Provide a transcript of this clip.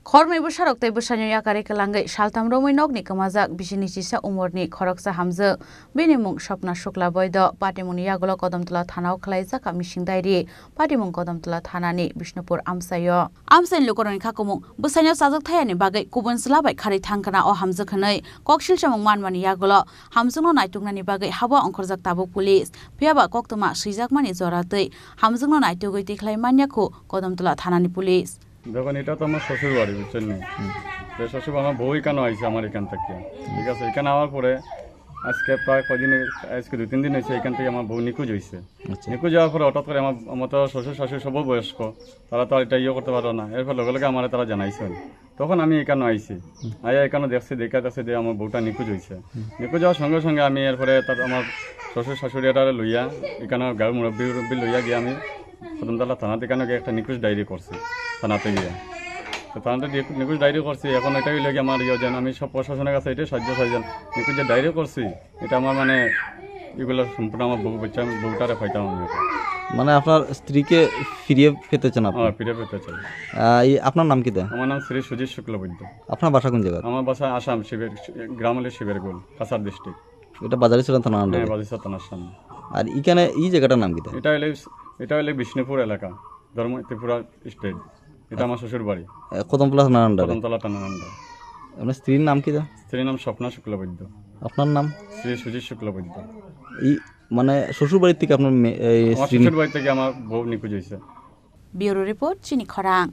Khormaibo sarok taibo sanyo yakare kelangai saltam romoi nokni kamajak bisini chisa umorni khoroksa hamjak bini mung Swapna Shukla boido patimungni yagolo Kodamtala thanao khlaijak mising dairi patimung Kodamtala thanani Bishnupur amsayo amsain lokoroni khakumung busanyo sajak thayani bagai kubun slabai khari thangkana o hamjak hanai koksil chamung manmani yagolo hamjungno naitungnani bagai haba ongkhorjak tabuk police phiaba koktuma seijakmani joratei hamjungno naitugoi tikhlai manyakhu Kodamtala thanani police দেখুন এটা তো আমার শ্বশুর বাড়ি বুঝছেন না শ্বশুর আমার বউ এখানে আইছে আমার এখান থেকে ঠিক আছে এখানে আওয়ার পরে আজকে প্রায় কদিন আজকে 2-3 দিন হয়েছে এখান থেকে আমার বউ নিখোঁজ হয়েছে নিখোঁজ যাওয়ার পরে হঠাৎ করে আমার তো শ্বশুর শাশুড়ি সব বয়স্ক তারা তো এটা করতে পারো না এরপর লগে লগে আমার তারা জানাইছে তখন আমি এখানে আইছি আয়া এখানে দেখছি দেখাতেছে যে আমার বউটা নিখোঁজ হয়েছে নিখোঁজ যাওয়ার সঙ্গে সঙ্গে আমি এরপরে আমার শ্বশুর শাশুড়ি এটা লইয়া এখানে গাঁর মুরব্বী লইয়া গিয়ে আমি কদমতলা থানাতে কেন একটা নিখোঁজ ডায়েরি করছি থানাতে গিয়ে তো থানাতে নিখোঁজ ডায়েরি করছি এখন এটাই লাগে আমার যেন আমি সব প্রশাসনের কাছে এটাই সাহায্য চাইছেন নিখোঁজ যে ডায়েরি করছি এটা আমার মানে এগুলো সম্পূর্ণ আমার বউটারে পাইতাম আমি মানে আপনার স্ত্রীকে ফিরিয়ে পেতে চান আপনি? ফিরে পেতে চাই। আপনার নাম কি? আমার নাম শ্রী সুজিত শুক্লবৈদ্য। আপনার বাসা কোন জায়গা? আমার বাসা আসাম শিবের গ্রাম হলে শিবেরগোল কাছাড় ডিস্ট্রিক্ট। এটা বাজারিছড়া থানা আন্ডারে? হ্যাঁ বাজারিছড়া থানার সামনে। আর এখানে এই জায়গাটার নাম কি? এটা হলে বিষ্ণুপুর এলাকা ধর্ম ত্রিপুরা স্টেট। এটা আমার শ্বশুর বাড়ি কদমতলা থানার আন্ডারে? কদমতলা থানার আন্ডারে। আপনার স্ত্রীর নাম কি? স্ত্রীর নাম স্বপ্না শুক্লবৈদ্য। আপনার নাম? শ্রী সুজিত শুক্লবৈদ্য। এই মানে শ্বশুর বাড়ি থেকে আপনার শ্বশুর বাড়ি থেকে আমার বউ নিখোঁজ হয়েছে। ব্যুরো রিপোর্ট চিনি খরাং।